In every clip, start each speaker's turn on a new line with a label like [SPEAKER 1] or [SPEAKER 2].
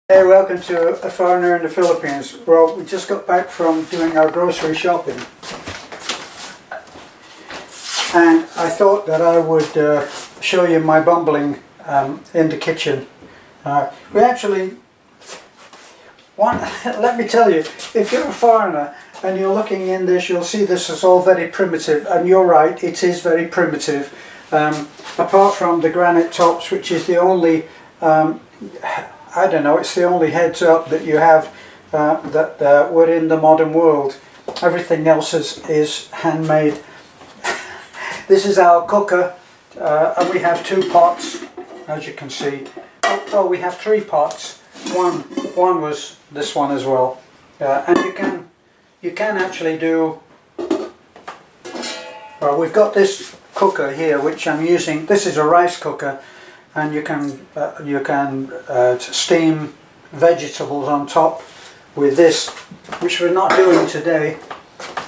[SPEAKER 1] Hey, welcome to A Foreigner in the Philippines. Well, we just got back from doing our grocery shopping, and I thought that I would show you my bumbling in the kitchen. We actually want, let me tell you, if you're a foreigner and you're looking in this, you'll see this is all very primitive, and you're right, it is very primitive. Apart from the granite tops, which is the only I don't know, it's the only heads up that you have that we're in the modern world. Everything else is handmade. This is our cooker, and we have two pots, as you can see. Oh, we have three pots. One was this one as well, and you can actually do. Well, we've got this cooker here, which I'm using. This is a rice cooker. And you can steam vegetables on top with this, which we're not doing today.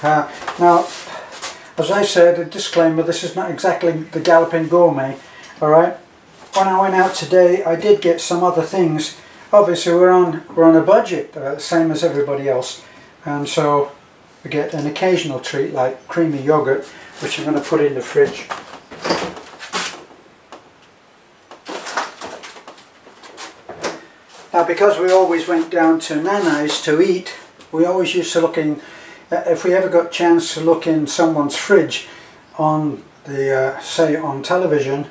[SPEAKER 1] Now, as I said, a disclaimer: this is not exactly the Galloping Gourmet. All right. When I went out today, I did get some other things. Obviously, we're on a budget, same as everybody else, and so we get an occasional treat like creamy yogurt, which I'm going to put in the fridge. Now, because we always went down to Nanai's to eat, we always used to look in, if we ever got a chance to look in someone's fridge on the, say on television,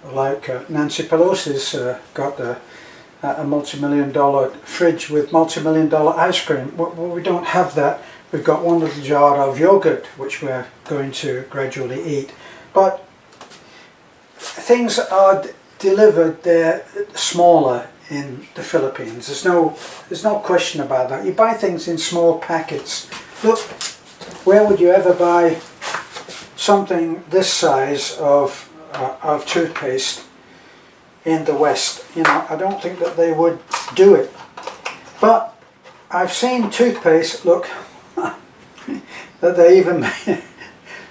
[SPEAKER 1] like Nancy Pelosi's got a multi-million-dollar fridge with multi-million-dollar ice cream. Well, we don't have that. We've got one little jar of yogurt, which we're going to gradually eat. But things are delivered, they're smaller in the Philippines. There's no question about that. You buy things in small packets. Look, where would you ever buy something this size of toothpaste in the West? You know, I don't think that they would do it. But I've seen toothpaste, look, that they even,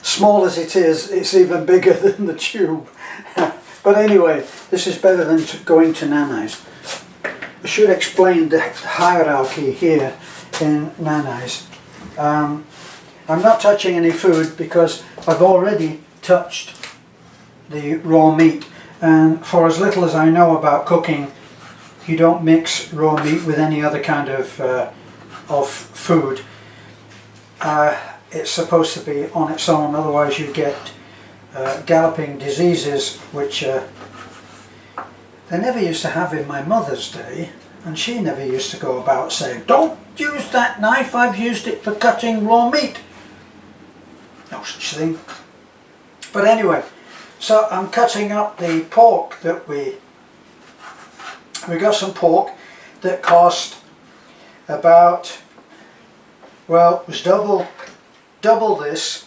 [SPEAKER 1] small as it is, it's even bigger than the tube. But anyway, this is better than going to Nanai's. I should explain the hierarchy here in Nanai's. I'm not touching any food because I've already touched the raw meat, and for as little as I know about cooking, you don't mix raw meat with any other kind of food. It's supposed to be on its own, otherwise you get galloping diseases, which they never used to have in my mother's day, and she never used to go about saying, "Don't use that knife, I've used it for cutting raw meat." No such thing. But anyway, so I'm cutting up the pork that we got some pork that cost about, well, it was double this.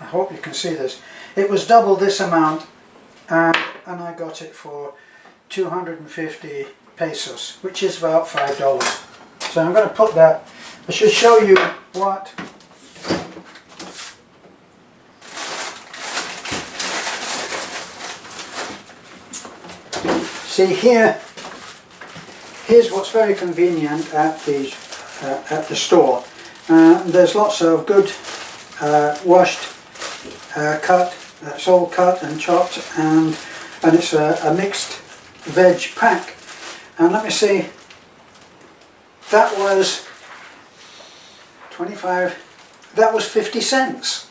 [SPEAKER 1] I hope you can see this. It was double this amount, and I got it for 250 pesos, which is about $5. So I'm going to put that. I should show you what see here. Here's what's very convenient at the store. There's lots of good washed cut. It's all cut and chopped, and it's a mixed veg pack. And let me see, that was 25, that was 50 cents,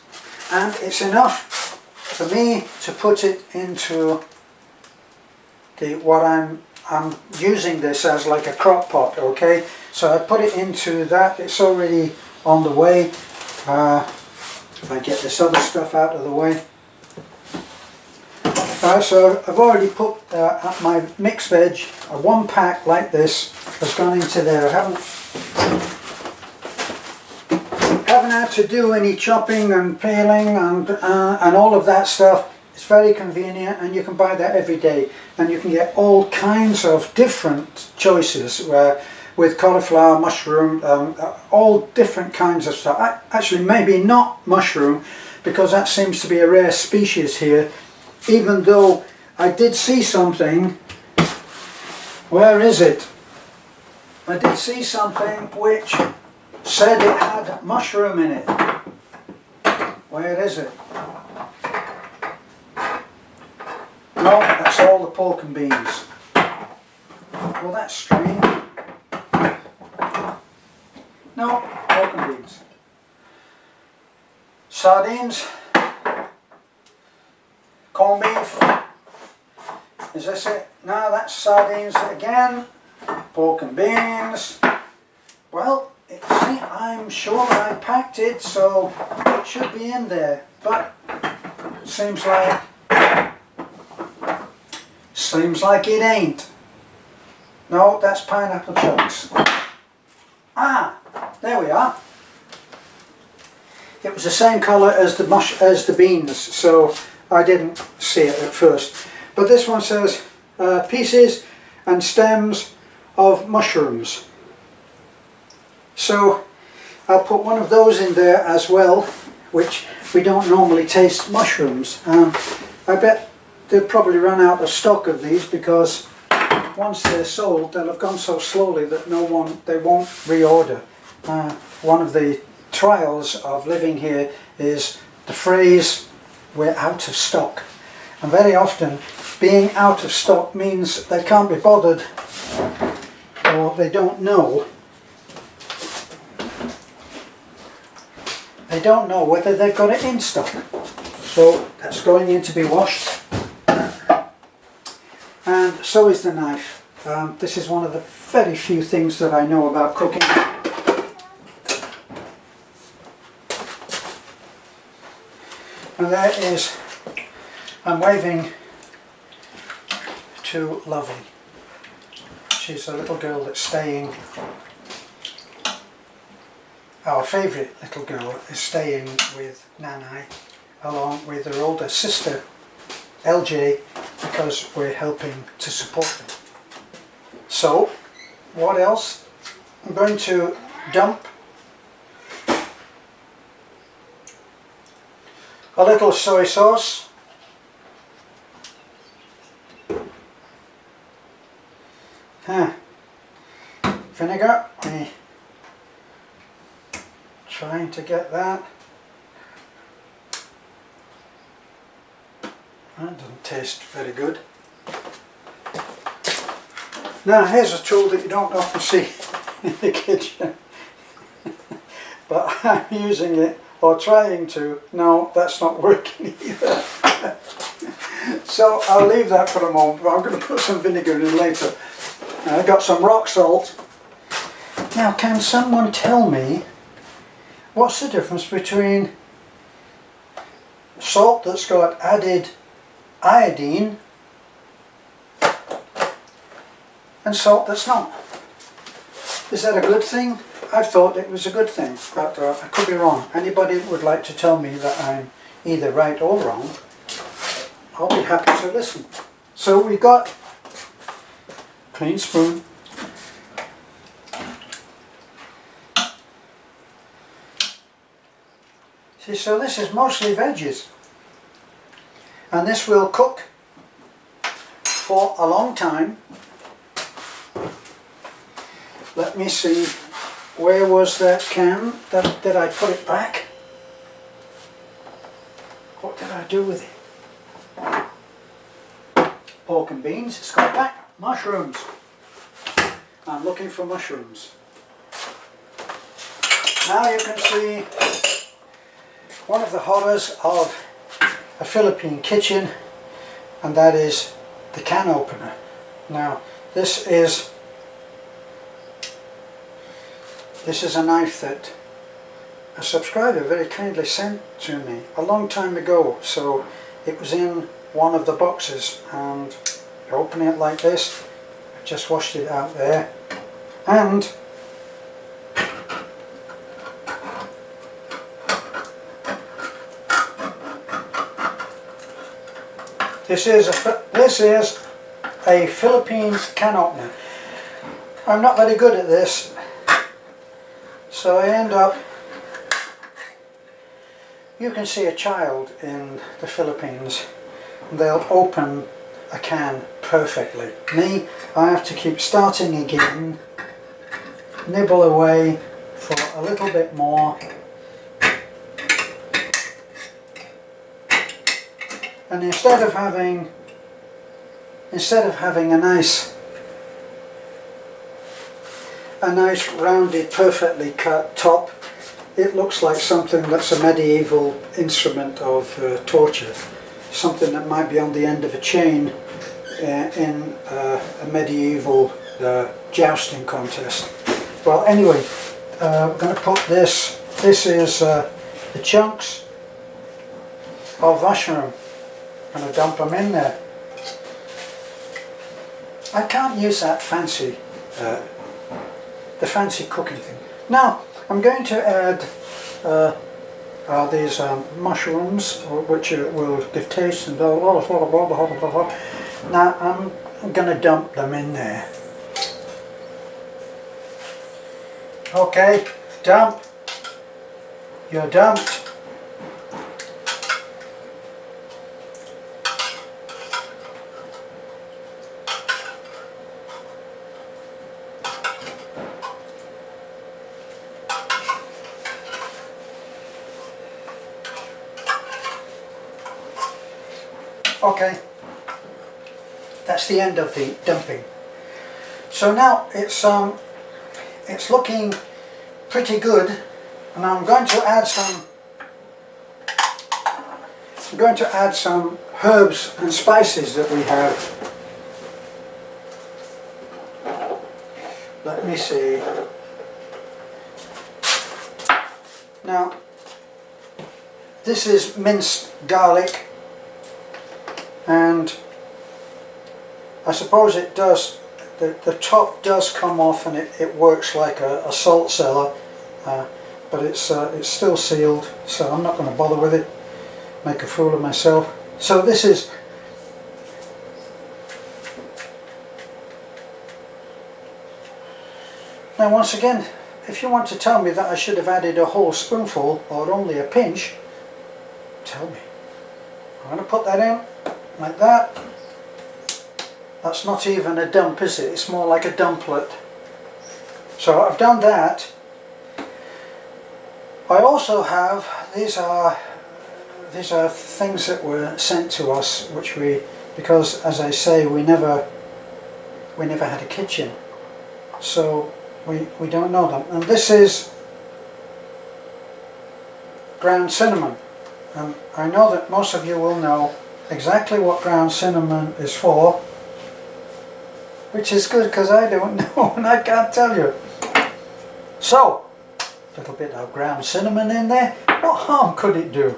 [SPEAKER 1] and it's enough for me to put it into what I'm using this as like a crock pot. Okay, so I put it into that. It's already on the way. If I get this other stuff out of the way. So I've already put my mixed veg, one pack like this has gone into there. I haven't had to do any chopping and peeling and all of that stuff. It's very convenient, and you can buy that every day, and you can get all kinds of different choices with cauliflower, mushroom, all different kinds of stuff. Actually, maybe not mushroom, because that seems to be a rare species here. Even though I did see something, where is it? I did see something which said it had mushroom in it. Where is it? No, that's all the pork and beans. Well, that's strange. No, pork and beans. Sardines. Corned beef. Is this it? No, that's sardines again. Pork and beans. Well, I'm sure I packed it, so it should be in there. But seems like it ain't. No, that's pineapple chunks. Ah, there we are. It was the same colour as the beans, so I didn't see it at first. But this one says pieces and stems of mushrooms. So I'll put one of those in there as well, which we don't normally taste mushrooms. I bet they'll probably run out of stock of these because once they're sold, they'll have gone so slowly that they won't reorder. One of the trials of living here is the phrase, "we're out of stock." And very often being out of stock means they can't be bothered, or they don't know. They don't know whether they've got it in stock. So that's going in to be washed. And so is the knife. This is one of the very few things that I know about cooking. And there is, I'm waving to Lovely. She's a little girl that's staying, our favourite little girl is staying with Nanai along with her older sister LJ, because we're helping to support them. So what else? I'm going to dump a little soy sauce, vinegar, trying to get that. That doesn't taste very good. Now here's a tool that you don't often see in the kitchen, but I'm using it, or trying to. No, that's not working either. So I'll leave that for a moment, but I'm going to put some vinegar in later. I've got some rock salt. Now, can someone tell me what's the difference between salt that's got added iodine and salt that's not? Is that a good thing? I thought it was a good thing, but I could be wrong. Anybody would like to tell me that I'm either right or wrong, I'll be happy to listen. So we've got clean spoon, see, so this is mostly veggies, and this will cook for a long time. Let me see, where was that can? Did I put it back? What did I do with it? Pork and beans, it's got back. Mushrooms. I'm looking for mushrooms. Now you can see one of the horrors of a Philippine kitchen, and that is the can opener. Now this is a knife that a subscriber very kindly sent to me a long time ago. So it was in one of the boxes, and you open it like this. I just washed it out there, and this is a Philippine can opener. I'm not very good at this, so I end up, you can see a child in the Philippines, they'll open a can perfectly. Me, I have to keep starting again nibble away for a little bit more. And instead of having a nice rounded, perfectly cut top, it looks like something that's a medieval instrument of torture, something that might be on the end of a chain in a medieval jousting contest. Well, anyway, we're going to put this is the chunks of mushroom. I'm going to dump them in there. I can't use that fancy cooking thing. Now I'm going to add these mushrooms, which will give taste and blah blah blah blah blah blah blah. Now I'm going to dump them in there. Okay, dump. You're dumped. Okay, that's the end of the dumping. So now it's looking pretty good, and I'm going to add some herbs and spices that we have. Let me see. Now, this is minced garlic. And I suppose it does, the top does come off, and it works like a salt cellar, but it's still sealed, so I'm not going to bother with it, make a fool of myself. So this is, now once again, if you want to tell me that I should have added a whole spoonful or only a pinch, tell me. I'm going to put that in. Like that. That's not even a dump, is it? It's more like a dumplet. So I've done that. I also have, these are things that were sent to us, which because as I say, we never had a kitchen, so we don't know them. And this is ground cinnamon, and I know that most of you will know exactly what ground cinnamon is for, which is good because I don't know and I can't tell you. So, a little bit of ground cinnamon in there, what harm could it do?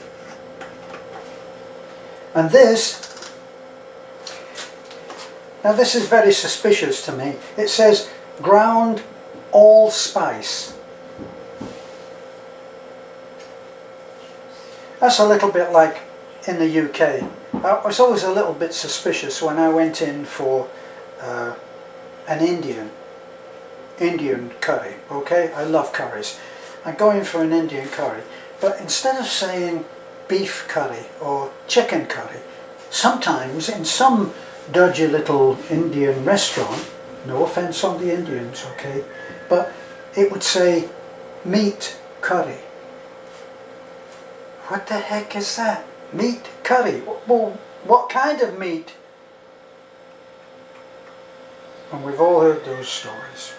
[SPEAKER 1] And this, now this is very suspicious to me. It says ground allspice. That's a little bit like in the UK. I was always a little bit suspicious when I went in for an Indian curry. Okay, I love curries. I go in for an Indian curry, but instead of saying beef curry or chicken curry, sometimes in some dodgy little Indian restaurant, no offense on the Indians, okay, but it would say meat curry. What the heck is that? Meat curry? Well, what kind of meat? And we've all heard those stories.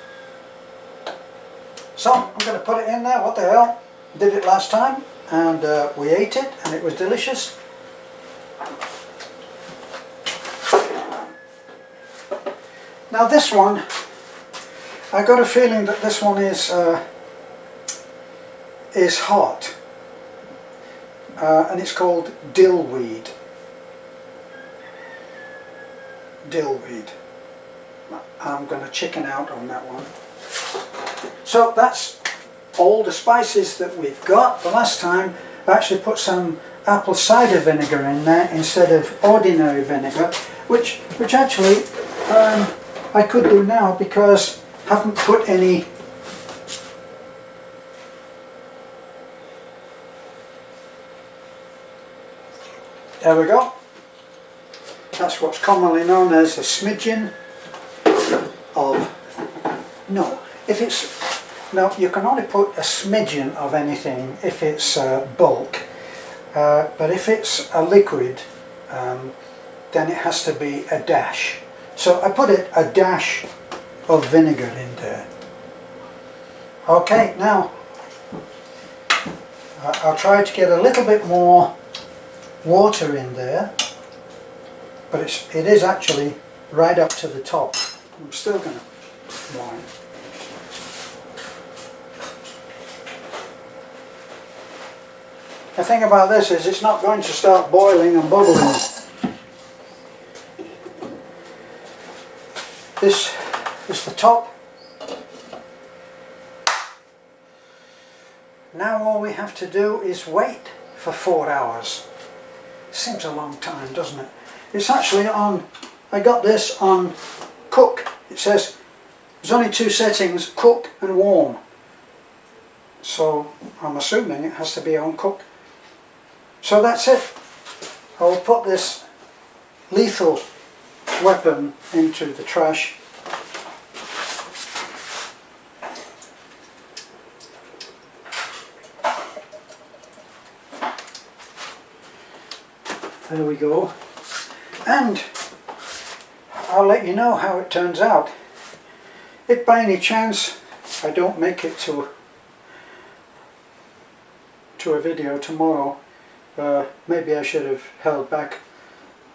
[SPEAKER 1] So I'm going to put it in there. What the hell? Did it last time, and we ate it, and it was delicious. Now this one, I got a feeling that this one is hot. And it's called dillweed. Dillweed. I'm going to chicken out on that one. So that's all the spices that we've got. The last time I actually put some apple cider vinegar in there instead of ordinary vinegar, which actually I could do now because I haven't put any There we go. That's what's commonly known as a smidgen of, no, if it's Now you can only put a smidgen of anything if it's bulk, but if it's a liquid then it has to be a dash. So I put a dash of vinegar in there. Okay, now I'll try to get a little bit more water in there, but it is actually right up to the top. I'm still going to wine. The thing about this is it's not going to start boiling and bubbling. This is the top. Now all we have to do is wait for 4 hours. Seems a long time, doesn't it? It's actually on, I got this on cook. It says there's only 2 settings, cook and warm. So I'm assuming it has to be on cook. So that's it. I'll put this lethal weapon into the trash. There we go. And I'll let you know how it turns out. If by any chance I don't make it to a video tomorrow, maybe I should have held back,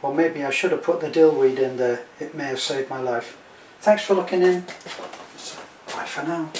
[SPEAKER 1] or maybe I should have put the dillweed in there. It may have saved my life. Thanks for looking in. Bye for now.